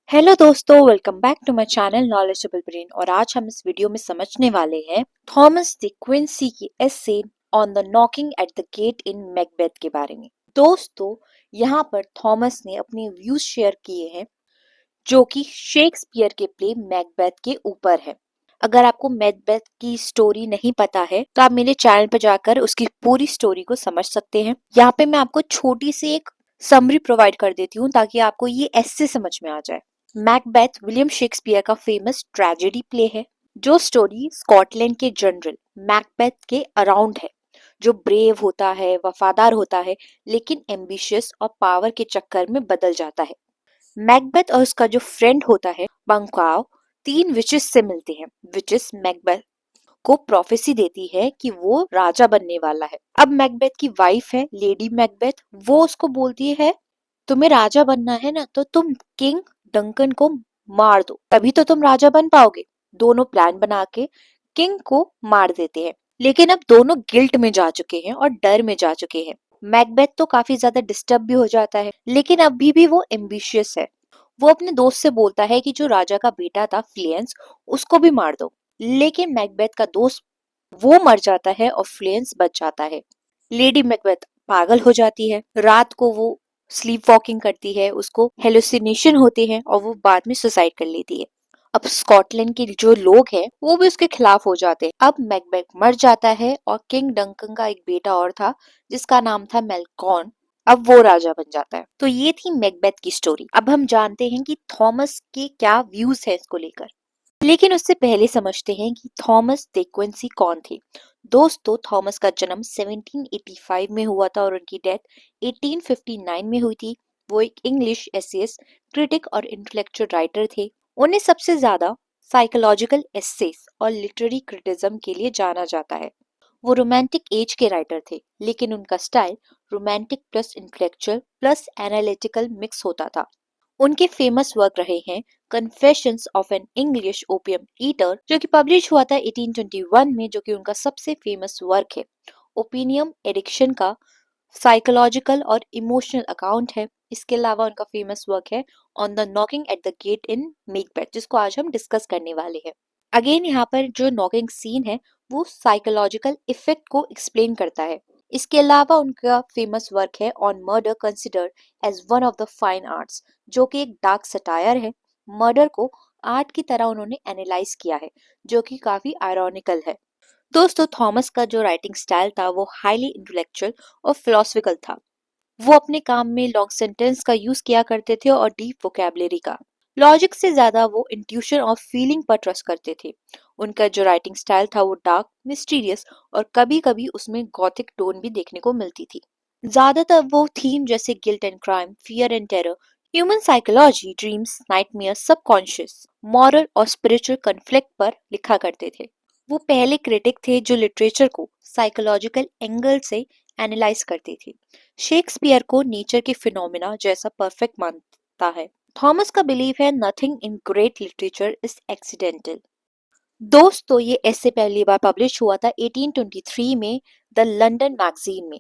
Hello दोस्तों, welcome back to my channel knowledgeable brain. और आज हम इस वीडियो में समझने वाले हैं थॉमस de क्विंसी की essay on the knocking at the get in Macbeth के बारे में। दोस्तों, यहाँ पर थॉमस ने अपने व्यूज शेयर किए हैं जो कि शेक्सपियर के प्ले मैकबेथ के ऊपर है। अगर आपको मैकबेथ की स्टोरी नहीं पता है तो आप मेरे चैनल पर जाकर उसकी पूरी स्टोरी को समझ सकते हैं। यहाँ पे मैं आपको छोटी सी एक समरी प्रोवाइड कर देती हूँ ताकि आपको ये ऐसे समझ में आ जाए। मैकबेथ विलियम शेक्सपियर का फेमस ट्रेजेडी प्ले है जो स्टोरी स्कॉटलैंड के जनरल मैकबेथ के अराउंड है, जो ब्रेव होता है, वफादार होता है, लेकिन एम्बिशियस और पावर के चक्कर में बदल जाता है। मैकबेथ और उसका जो फ्रेंड होता है बंकाओ तीन विचेस से मिलते हैं। विचेस मैकबेथ को प्रोफेसी देती है कि वो राजा बनने वाला है। अब मैकबेथ की वाइफ है लेडी मैकबेथ, वो उसको बोलती है तुम्हें राजा बनना है ना, तो तुम किंग डंकन को मार दो, तभी तो तुम राजा बन पाओगे। दोनों प्लान बना के किंग को मार देते हैं, लेकिन अब दोनों गिल्ट में जा चुके हैं और डर में जा चुके हैं। मैकबेथ तो काफी ज्यादा डिस्टर्ब भी हो जाता है, लेकिन अभी भी वो एम्बिशियस है। वो अपने दोस्त से बोलता है कि जो राजा का बेटा था फ्लेंस, उसको भी मार दो, लेकिन मैकबेथ का दोस्त वो मर जाता है और फ्लेंस बच जाता है। लेडी मैकबेथ पागल हो जाती है। रात को वो स्लीप वॉकिंग करती है, उसको हेलुसिनेशन होते हैं और वो बाद में सुसाइड कर लेती है। अब स्कॉटलैंड के जो लोग हैं वो भी उसके खिलाफ हो जाते हैं। अब मैकबेथ मर जाता है और किंग डंकन का एक बेटा और था जिसका नाम था मेलकॉन, अब वो राजा बन जाता है। तो ये थी मैकबेथ की स्टोरी। अब हम जानते हैं कि थॉमस के क्या व्यूज है इसको लेकर, लेकिन उससे पहले समझते हैं कि थॉमस de क्विंसी कौन थे। दोस्तों, थॉमस का जन्म 1785 में हुआ था और उनकी डेथ 1859 में हुई थी। वो एक इंग्लिश एसेइस्ट, क्रिटिक और इंटेलेक्चुअल राइटर थे। उन्हें सबसे ज्यादा साइकोलॉजिकल एसेस और लिटरेरी क्रिटिज्म के लिए जाना जाता है। वो रोमांटिक एज के राइटर थे, लेकिन उनका style romantic plus intellectual plus analytical mix होता था। उनके फेमस वर्क रहे हैं confessions of an English opium eater, जो कि पब्लिश हुआ था 1821 में, जो कि उनका सबसे फेमस वर्क है। ओपिनियम एडिक्शन का साइकोलॉजिकल और इमोशनल अकाउंट है। इसके अलावा उनका फेमस वर्क है on the knocking at the get in Macbeth, जिसको आज हम डिस्कस करने वाले हैं। अगेन यहाँ पर जो नॉकिंग सीन है वो साइकोलॉजिकल इफेक्ट को एक्सप्लेन करता है। इसके अलावा उनका फेमस वर्क है on murder considered as one of the fine arts, जो कि एक डार्क सटायर है। मर्डर को आर्ट की तरह उन्होंने एनालाइज किया है, जो कि काफी आयरॉनिकल है। दोस्तों, थॉमस का जो राइटिंग स्टाइल था वो हाईली इंटेलेक्चुअल और फिलोसफिकल था। वो अपने काम में लॉन्ग सेंटेंस का यूज किया करते थे और डीप वोकैबुलरी का। लॉजिक से ज्यादा वो इंट्यूशन और फीलिंग पर ट्रस्ट करते थे। उनका जो राइटिंग स्टाइल था वो डार्क, मिस्टीरियस और कभी कभी उसमें गॉथिक टोन भी देखने को मिलती थी। ज्यादातर वो थीम जैसे guilt and crime, fear and terror, human psychology, dreams, nightmare, subconscious, moral और स्पिरिचुअल कन्फ्लिक्ट पर लिखा करते थे। वो पहले क्रिटिक थे जो लिटरेचर को साइकोलॉजिकल एंगल से एनालाइज करते थे। शेक्सपियर को नेचर के फिनोमिना जैसा परफेक्ट मानता है। थॉमस का बिलीव है nothing in great literature is accidental. दोस्तों, ये ऐसे पहली बार पब्लिश हुआ था 1823 में द लंदन मैगजीन में।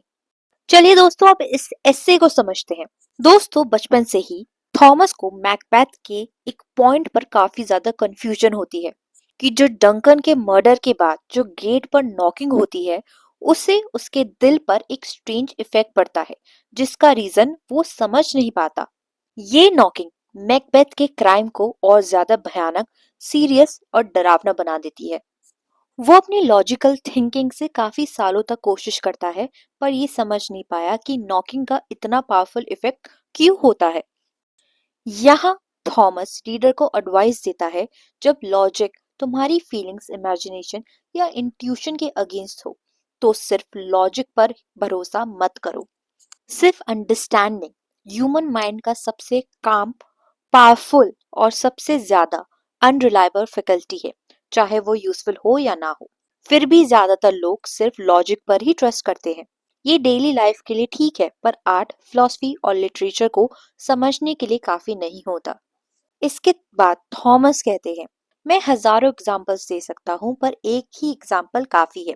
चलिए दोस्तों, अब इस एस्से को समझते हैं। दोस्तों, बचपन से ही थॉमस को मैकबेथ के एक पॉइंट पर काफी ज्यादा कंफ्यूजन होती है कि जो डंकन के मर्डर के बाद जो गेट पर नॉकिंग होती है उससे उसके दिल पर एक स्ट्रेंज इफेक्ट पड़ता है, जिसका रीजन वो समझ नहीं पाता। ये नॉकिंग मैकबेथ के क्राइम को और ज्यादा भयानक, सीरियस और डरावना बना देती है। वो अपनी लॉजिकल थिंकिंग से काफी सालों तक कोशिश करता है, पर ये समझ नहीं पाया कि नॉकिंग का इतना पावरफुल इफेक्ट क्यों होता है। यहाँ थॉमस रीडर को एडवाइस देता है, जब लॉजिक तुम्हारी फीलिंग्स, इमेजिनेशन या इंट्यूशन के अगेंस्ट हो तो सिर्फ लॉजिक पर भरोसा मत करो। सिर्फ अंडरस्टैंडिंग ह्यूमन माइंड का सबसे काम, पावरफुल और सबसे ज्यादा अनरिलायबल फैकल्टी है, चाहे वो यूजफुल हो या ना हो। फिर भी ज्यादातर लोग सिर्फ लॉजिक पर ही ट्रस्ट करते हैं। ये डेली लाइफ के लिए ठीक है, पर आर्ट, फिलॉसफी और लिटरेचर को समझने के लिए काफी नहीं होता। इसके बाद थॉमस कहते हैं, मैं हजारों एग्जाम्पल्स दे सकता हूँ पर एक ही एग्जाम्पल काफी है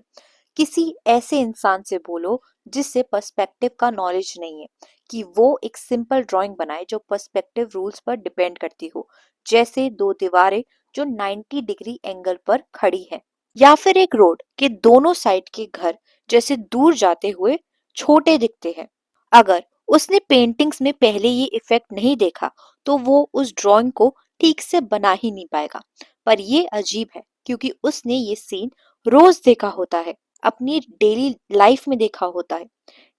किसी ऐसे इंसान से बोलो जिससे पर्सपेक्टिव का नॉलेज नहीं है कि वो एक सिंपल ड्राइंग बनाए जो पर्सपेक्टिव रूल्स पर डिपेंड करती हो, जैसे दो दीवारें जो 90 डिग्री एंगल पर खड़ी है, या फिर एक रोड के दोनों साइड के घर जैसे दूर जाते हुए छोटे दिखते हैं। अगर उसने पेंटिंग्स में पहले ये इफेक्ट नहीं देखा तो वो उस ड्राइंग को ठीक से बना ही नहीं पाएगा। पर ये अजीब है क्योंकि उसने ये सीन रोज देखा होता है, अपनी डेली लाइफ में देखा होता है।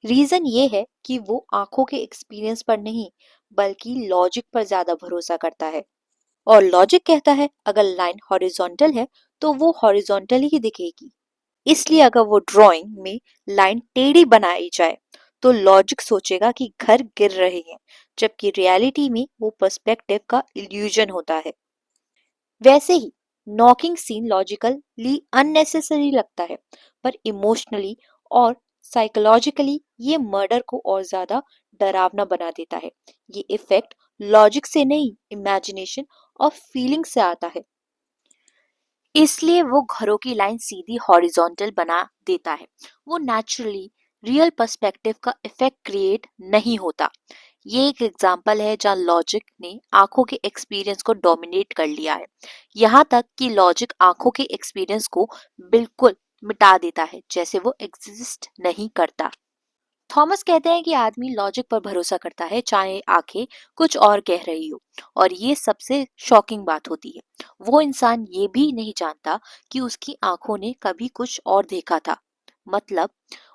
रीजन ये है कि वो आंखों के एक्सपीरियंस पर नहीं बल्कि लॉजिक पर ज्यादा भरोसा करता है। और लॉजिक कहता है अगर लाइन हॉरिजॉन्टल है तो वो हॉरिजॉन्टल ही दिखेगी। इसलिए अगर वो ड्राइंग में लाइन टेढ़ी बनाई जाए तो लॉजिक सोचेगा कि घर गिर रहे हैं, जबकि रियलिटी में वो पर्सपेक्टिव का इल्यूजन होता है। वैसे ही नॉकिंग सीन लॉजिकली अननेसेसरी लगता है, पर इमोशनली और साइकोलॉजिकली ये मर्डर को और ज्यादा डरावना बना देता है। ये इफेक्ट लॉजिक से नहीं, इमेजिनेशन और फीलिंग से आता है। इसलिए वो घरों की लाइन सीधी हॉरिजॉन्टल बना देता है। वो नेचुरली रियल पर्सपेक्टिव का इफेक्ट क्रिएट नहीं होता। ये एक एग्जाम्पल है जहाँ लॉजिक ने आंखों के एक्सपीरियंस को डोमिनेट कर लिया है, यहाँ तक कि लॉजिक आंखों के एक्सपीरियंस को बिल्कुल मिटा देता है, जैसे वो एग्जिस्ट नहीं करता। थॉमस कहते हैं कि आदमी लॉजिक पर भरोसा करता है चाहे आंखें कुछ और कह रही हो, और ये सबसे शॉकिंग बात होती है। वो इंसान ये भी नहीं जानता कि उसकी आंखों ने कभी कुछ और देखा था। मतलब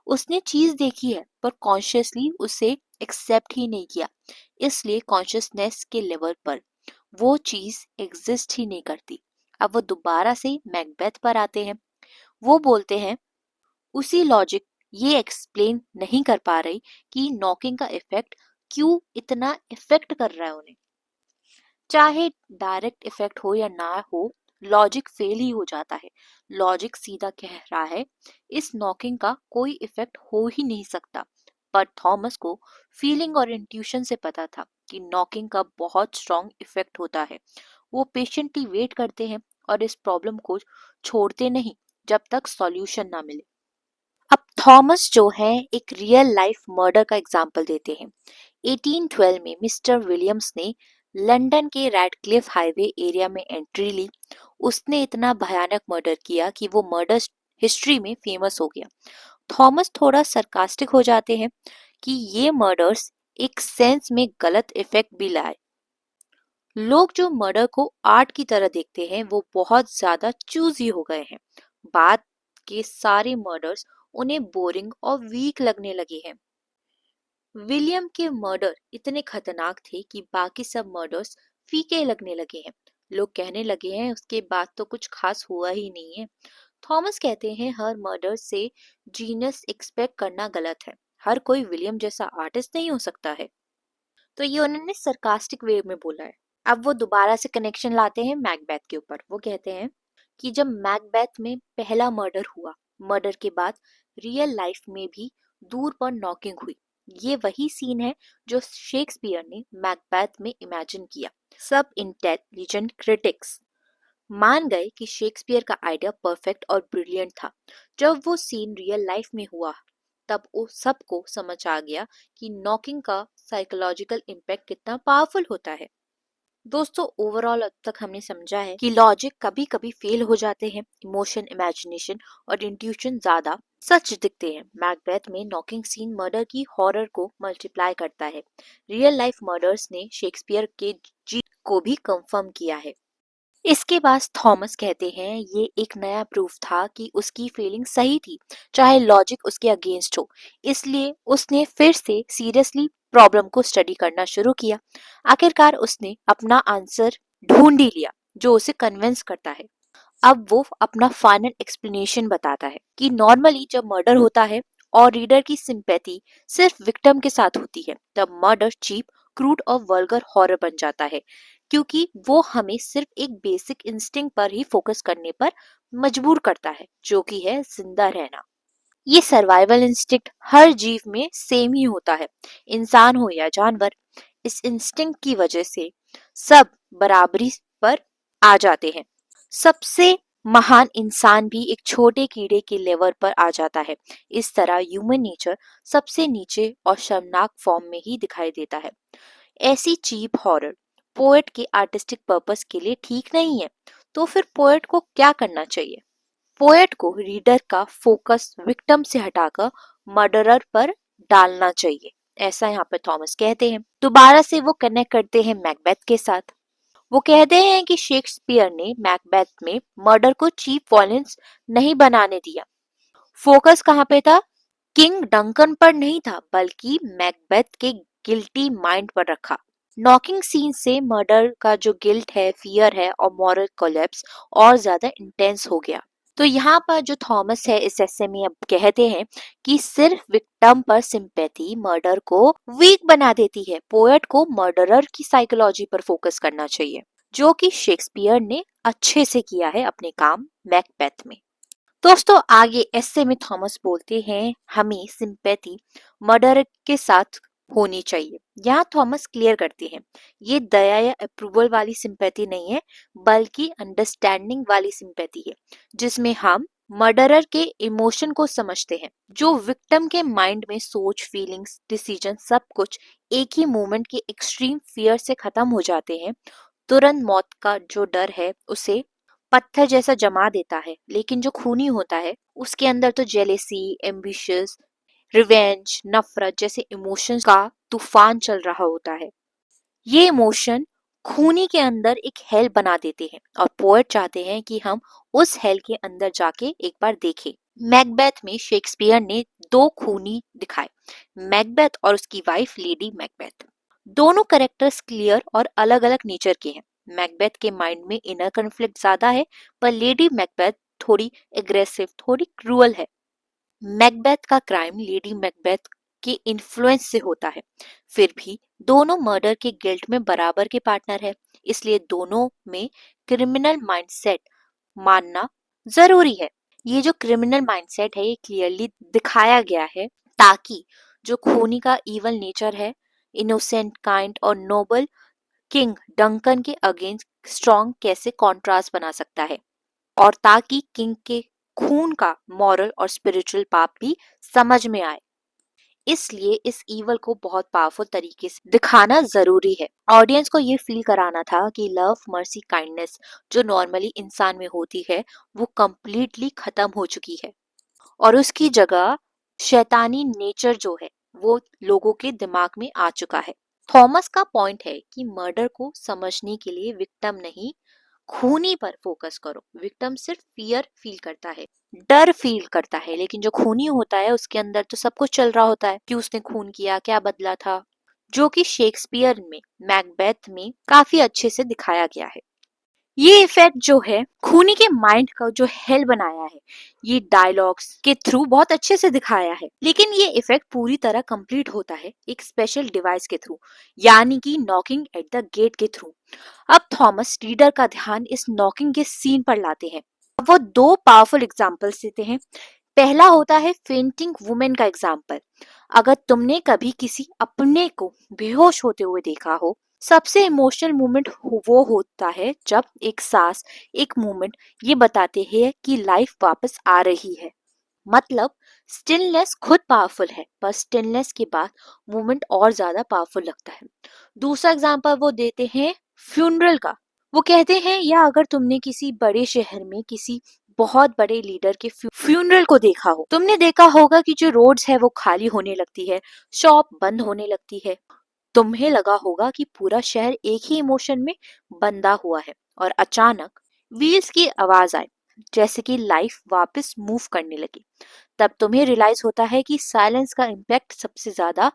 उसने चीज देखी है पर कॉन्शियसली उसे एक्सेप्ट ही नहीं किया। इसलिए कॉन्शियसनेस के लेवल पर वो चीज एग्जिस्ट ही नहीं करती। अब वो दोबारा से मैकबेथ पर आते हैं। वो बोलते हैं उसी लॉजिक ये एक्सप्लेन नहीं कर पा रही कि नॉकिंग का इफेक्ट क्यों इतना इफेक्ट कर रहा है उन्हें। चाहे डायरेक्ट इफेक्ट हो या ना हो, लॉजिक फेल ही हो जाता है। लॉजिक सीधा कह रहा है इस नॉकिंग का कोई इफेक्ट हो ही नहीं सकता। पर थॉमस को फीलिंग और इंट्यूशन से पता था कि नॉकिंग का बहुत स्ट्रॉन्ग इफेक्ट होता है। वो पेशेंटली वेट करते हैं और इस प्रॉब्लम को छोड़ते नहीं जब तक सॉल्यूशन ना मिले। अब थॉमस जो है एक रियल लाइफ मर्डर का एग्जाम्पल देते हैं। 1812 में मिस्टर विलियम्स ने लंदन के रैडक्लिफ हाईवे एरिया में एंट्री ली। उसने इतना भयानक मर्डर किया कि वो मर्डर हिस्ट्री में फेमस हो गया। थॉमस थोड़ा सरकास्टिक हो जाते हैं कि ये मर्डर्स एक सेंस में गलत इफेक्ट भी लाए। लोग जो मर्डर को आर्ट की तरह देखते हैं वो बहुत ज्यादा चूजी हो गए हैं। बाद के सारे मर्डर्स उन्हें बोरिंग और वीक लगने लगे हैं। विलियम के मर्डर इतने खतरनाक थे कि बाकी सब मर्डर्स फीके लगने लगे हैं। लोग कहने लगे हैं उसके बाद तो कुछ खास हुआ ही नहीं है। थॉमस कहते हैं हर मर्डर से जीनियस एक्सपेक्ट करना गलत है। हर कोई विलियम जैसा आर्टिस्ट नहीं हो सकता है। तो ये उन्होंने सरकास्टिक वे में बोला है। अब वो दोबारा से कनेक्शन लाते हैं मैकबेथ के ऊपर। वो कहते हैं कि जब मैकबेथ में पहला मर्डर हुआ, मर्डर के बाद रियल लाइफ में भी दूर पर नॉकिंग हुई। ये वही सीन है जो शेक्सपियर ने मैकबेथ में इमेजिन किया। सब इंटेलिजेंट क्रिटिक्स मान गए कि शेक्सपियर का आइडिया परफेक्ट और ब्रिलियंट था। जब वो सीन रियल लाइफ में हुआ तब वो सबको समझ आ गया कि नॉकिंग का साइकोलॉजिकल इम्पैक्ट कितना पावरफुल होता है। दोस्तों ओवरऑल अब तक हमने समझा है कि लॉजिक कभी कभी फेल हो जाते हैं, इमोशन, इमेजिनेशन और इंट्यूशन ज्यादा सच दिखते हैं। मैकबेथ में नॉकिंग सीन मर्डर की हॉरर को मल्टीप्लाई करता है। रियल लाइफ मर्डर्स ने शेक्सपियर के जीत को भी कंफर्म किया है। इसके बाद थॉमस कहते हैं ये एक नया प्रूफ था कि उसकी फीलिंग सही थी, चाहे लॉजिक उसके अगेंस्ट हो। इसलिए उसने फिर से सीरियसली प्रॉब्लम को स्टडी करना शुरू किया। आखिरकार उसने अपना आंसर ढूंढ ही लिया जो उसे कन्विंस करता है। अब वो अपना फाइनल एक्सप्लेनेशन बताता है कि नॉर्मली जब मर्डर होता है और रीडर की सिंपैथी सिर्फ विक्टिम के साथ होती है, तब मर्डर चीप, क्रूड और वल्गर हॉरर बन जाता है, क्योंकि वो हमें सिर्फ एक बेसिक इंस्टिंक्ट पर ही फोकस करने पर मजबूर करता है, जो कि है जिंदा रहना। ये सर्वाइवल इंस्टिंक्ट हर जीव में सेम ही होता है, इंसान हो या जानवर। इस इंस्टिंक्ट की वजह से सब बराबरी पर आ जाते हैं। सबसे महान इंसान भी एक छोटे कीड़े के लेवल पर आ जाता है। इस तरह ह्यूमन नेचर सबसे नीचे और शर्मनाक फॉर्म में ही दिखाई देता है। ऐसी चीप हॉरर पोएट के आर्टिस्टिक पर्पस के लिए ठीक नहीं है। तो फिर पोएट को क्या करना चाहिए? पोएट को रीडर का फोकस विक्टिम से हटाकर मर्डरर पर डालना चाहिए, ऐसा यहाँ पे थॉमस कहते हैं। दोबारा से वो कनेक्ट करते हैं मैकबेथ के साथ। वो कहते हैं कि शेक्सपियर ने मैकबेथ में मर्डर को चीप वॉयलेंस नहीं बनाने दिया। फोकस कहाँ पे था? किंग डंकन पर नहीं था, बल्कि मैकबेथ के गिल्टी माइंड पर रखा। नॉकिंग सीन से मर्डर का जो गिल्ट है, फियर है और मॉरल कोलैप्स और ज्यादा इंटेंस हो गया। तो यहाँ पर जो थॉमस है इस एसे में अब कहते हैं कि सिर्फ विक्टिम पर सिंपैथी मर्डर को वीक बना देती है। पोएट को मर्डरर की साइकोलॉजी पर फोकस करना चाहिए, जो कि शेक्सपियर ने अच्छे से किया है अपने काम मैकबेथ में। दोस्तों आगे एस्से में थॉमस बोलते हैं हमें सिंपैथी मर्डर के साथ होनी चाहिए। यहाँ थॉमस क्लियर करते हैं ये दया या अप्रूवल वाली सिंपैथी नहीं है, बल्कि अंडरस्टैंडिंग वाली सिंपैथी है, जिसमें हम मर्डरर के इमोशन को समझते हैं। जो विक्टिम के माइंड में सोच, फीलिंग्स, डिसीजन सब कुछ एक ही मोमेंट के एक्सट्रीम फियर से खत्म हो जाते हैं। तुरंत मौत का जो डर है उसे पत्थर जैसा जमा देता है, लेकिन जो खूनी होता है उसके अंदर तो जेलेसी, एम्बिशियस, रिवेंज, नफरत जैसे इमोशंस का तूफान चल रहा होता है। ये इमोशन खूनी के अंदर एक हेल बना देते हैं और पोएट चाहते हैं कि हम उस हेल के अंदर जाके एक बार देखें। मैकबेथ में शेक्सपियर ने दो खूनी दिखाए, मैकबेथ और उसकी वाइफ लेडी मैकबेथ। दोनों कैरेक्टर्स क्लियर और अलग अलग नेचर के हैं। मैकबेथ के माइंड में इनर कन्फ्लिक्ट ज्यादा है, पर लेडी मैकबेथ थोड़ी एग्रेसिव, थोड़ी क्रूअल है। मैकबेथ का क्राइम लेडी मैकबेथ के इन्फ्लुएंस से होता है, फिर भी दोनों मर्डर के गिल्ट में बराबर के पार्टनर है। इसलिए दोनों में क्रिमिनल माइंडसेट मानना जरूरी है। ये जो क्रिमिनल माइंडसेट है ये क्लियरली दिखाया गया है, ताकि जो खूनी का इवल नेचर है, इनोसेंट, काइंड और नोबल किंग डंकन के अगेंस्ट स्ट्रॉन्ग कैसे कॉन्ट्रास्ट बना सकता है, और ताकि किंग के खून का मॉरल और स्पिरिचुअल पाप भी समझ में आए। इसलिए इस ईवल को बहुत पावरफुल तरीके से दिखाना जरूरी है। ऑडियंस को ये फील कराना था कि लव, मर्सी, काइंडनेस जो नॉर्मली इंसान में होती है वो कंप्लीटली खत्म हो चुकी है, और उसकी जगह शैतानी नेचर जो है वो लोगों के दिमाग में आ चुका है। थॉमस का पॉइंट है कि मर्डर को समझने के लिए विक्टिम नहीं, खूनी पर फोकस करो। विक्टिम सिर्फ फियर फील करता है, डर फील करता है, लेकिन जो खूनी होता है उसके अंदर तो सब कुछ चल रहा होता है कि उसने खून किया, क्या बदला था, जो कि शेक्सपियर में मैकबेथ में काफी अच्छे से दिखाया गया है। ये इफेक्ट जो है खूनी के माइंड का जो हेल बनाया है, ये डायलॉग्स के थ्रू बहुत अच्छे से दिखाया है। लेकिन ये इफेक्ट पूरी तरह कंप्लीट होता है एक स्पेशल डिवाइस के थ्रू, यानी कि नॉकिंग एट द गेट के थ्रू। अब थॉमस रीडर का ध्यान इस नॉकिंग के सीन पर लाते हैं। अब वो दो पावरफुल एग्जांपल्स देते हैं। पहला होता है फेंटिंग वुमेन का एग्जाम्पल। अगर तुमने कभी किसी अपने को बेहोश होते हुए देखा हो, सबसे इमोशनल मोमेंट वो होता है जब एक सांस, एक मोमेंट ये बताते हैं कि लाइफ वापस आ रही है। मतलब स्टिलनेस खुद पावरफुल है, पर स्टिलनेस के बाद मूवमेंट और ज्यादा पावरफुल लगता है। दूसरा एग्जांपल वो देते हैं फ्यूनरल का। वो कहते हैं या अगर तुमने किसी बड़े शहर में किसी बहुत बड़े लीडर के फ्यूनरल को देखा हो, तुमने देखा होगा कि जो रोड्स है वो खाली होने लगती है, शॉप बंद होने लगती है। तुम्हें लगा होगा कि पूरा शहर एक ही इमोशन में बंधा हुआ है, और अचानक व्हील्स की आवाज आई, जैसे कि लाइफ वापस मूव करने लगी। तब तुम्हें रियलाइज होता है कि साइलेंस का इम्पैक्ट सबसे ज्यादा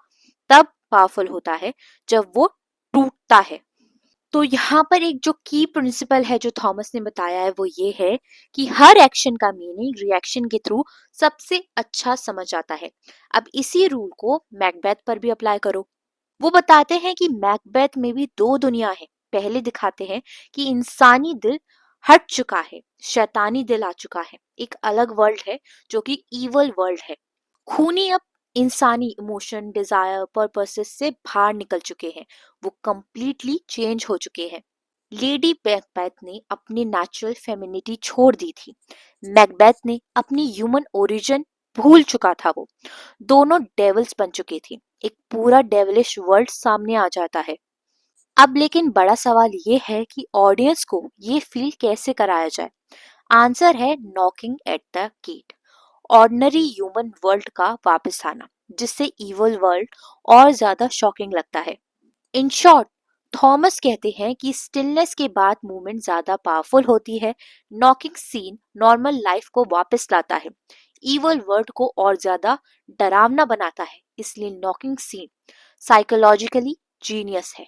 तब पावरफुल होता है जब वो टूटता है। तो यहाँ पर एक जो की प्रिंसिपल है जो थॉमस ने बताया है वो ये है कि हर एक्शन का मीनिंग रिएक्शन के थ्रू सबसे अच्छा समझ आता है। अब इसी रूल को मैकबेथ पर भी अप्लाई करो। वो बताते हैं कि मैकबेथ में भी दो दुनिया है। पहले दिखाते हैं कि इंसानी दिल हट चुका है, शैतानी दिल आ चुका है, एक अलग वर्ल्ड है जो कि ईवल वर्ल्ड है। खूनी अब इंसानी इमोशन, डिजायर, पर्पसेस से बाहर निकल चुके हैं, वो कंप्लीटली चेंज हो चुके हैं। लेडी मैकबेथ ने अपनी नेचुरल फेमिनिटी छोड़ दी थी। मैकबेथ ने अपनी ह्यूमन ओरिजिन भूल चुका था। वो दोनों डेविल्स बन चुके थे। एक पूरा डेविलिश वर्ल्ड सामने आ जाता है। अब लेकिन बड़ा सवाल ये है कि ऑडियंस को ये फील कैसे कराया जाए। आंसर है knocking at the gate, ordinary human world का वापस आना, जिससे इवल वर्ल्ड और ज्यादा शॉकिंग लगता है। इन शॉर्ट, थॉमस कहते हैं कि स्टिलनेस के बाद मूवमेंट ज्यादा पावरफुल होती है। नॉकिंग सीन नॉर्मल लाइफ को वापस लाता है, इवल वर्ल्ड को और ज्यादा डरावना बनाता है। इसलिए नॉकिंग सीन साइकोलॉजिकली जीनियस है।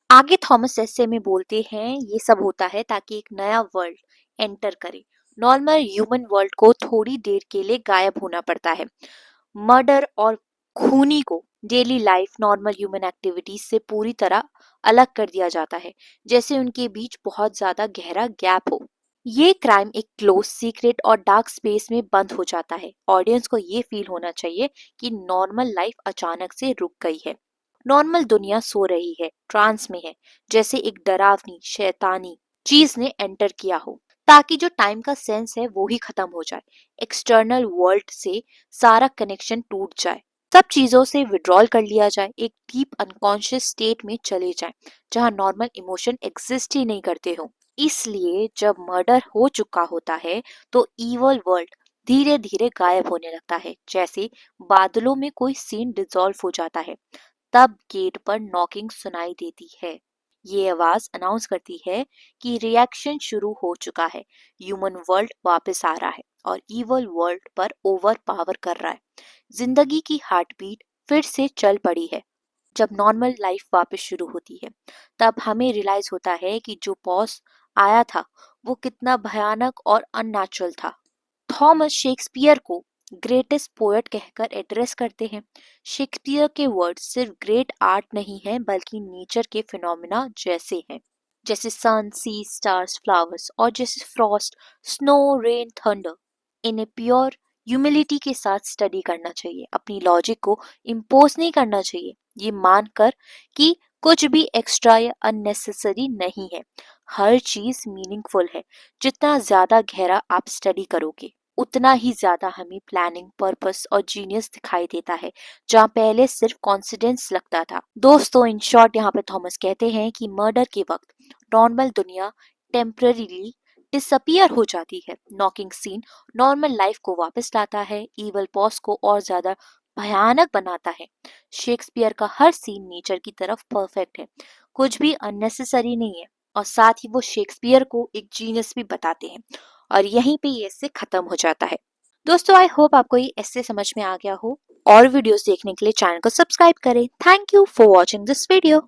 आगे थॉमस एसे में बोलते हैं ये सब होता है ताकि एक नया वर्ल्ड एंटर करे। नॉर्मल ह्यूमन वर्ल्ड को थोड़ी देर के लिए गायब होना पड़ता है। मर्डर और खूनी को daily life normal human activities से पूरी तरह अलग कर दिया जाता है, जैसे उनके बीच बहुत ज्यादा गहरा गैप हो। ये क्राइम एक क्लोज सीक्रेट और डार्क स्पेस में बंद हो जाता है। ऑडियंस को ये फील होना चाहिए कि नॉर्मल लाइफ अचानक से रुक गई है। नॉर्मल दुनिया सो रही है, ट्रांस में है, जैसे एक डरावनी शैतानी चीज ने एंटर किया हो, ताकि जो टाइम का सेंस है वो ही खत्म हो जाए। एक्सटर्नल वर्ल्ड से सारा कनेक्शन टूट जाए, सब चीजों से विड्रॉल कर लिया जाए, एक डीप अनकॉन्शियस स्टेट में चले जाए जहां नॉर्मल इमोशन एग्जिस्ट ही नहीं करते हो। इसलिए जब मर्डर हो चुका होता है तो इवल वर्ल्ड धीरे धीरे गायब होने लगता है, जैसे बादलों में कोई सीन डिसॉल्व हो जाता है। तब गेट पर नॉकिंग सुनाई देती है। ये आवाज अनाउंस करती है कि रिएक्शन शुरू हो चुका है, ह्यूमन वर्ल्ड वापस आ रहा है और इवल वर्ल्ड पर ओवर पावर कर रहा है। जिंदगी की हार्ट बीट फिर से चल पड़ी है। जब नॉर्मल लाइफ वापस शुरू होती है तब हमें रियलाइज होता है कि जो बॉस आया था वो कितना भयानक और अननेचुरल था। थॉमस शेक्सपियर को ग्रेटेस्ट पोएट कहकर एड्रेस करते हैं। शेक्सपियर के वर्ड सिर्फ ग्रेट आर्ट नहीं है बल्कि नेचर के फिनोमिना जैसे हैं, जैसे सन, सी, स्टार्स, फ्लावर्स और जैसे फ्रॉस्ट, स्नो, रेन, थंडर। इन्हें प्योर ह्यूमिलिटी के साथ स्टडी करना चाहिए। अपनी लॉजिक को इम्पोज नहीं करना चाहिए, ये मानकर कि कुछ भी एक्स्ट्रा या अननेसेसरी नहीं है। हर चीज मीनिंगफुल है। जितना ज्यादा गहरा आप स्टडी करोगे उतना ही ज्यादा हमें प्लानिंग, पर्पस और जीनियस दिखाई देता है, जहाँ पहले सिर्फ कॉन्फिडेंस लगता था। दोस्तों, इन शॉर्ट यहाँ पे थॉमस कहते हैं कि मर्डर के वक्त नॉर्मल दुनिया टेम्पररीली डिसअपियर हो जाती है। नॉकिंग सीन नॉर्मल लाइफ को वापस लाता है, इवल बॉस को और ज्यादा भयानक बनाता है। शेक्सपियर का हर सीन नेचर की तरफ परफेक्ट है, कुछ भी अननेसेसरी नहीं है, और साथ ही वो शेक्सपियर को एक जीनियस भी बताते हैं। और यहीं पे ये ऐसे खत्म हो जाता है। दोस्तों, आई होप आपको ये ऐसे समझ में आ गया हो। और वीडियोस देखने के लिए चैनल को सब्सक्राइब करें। Thank you for watching this video.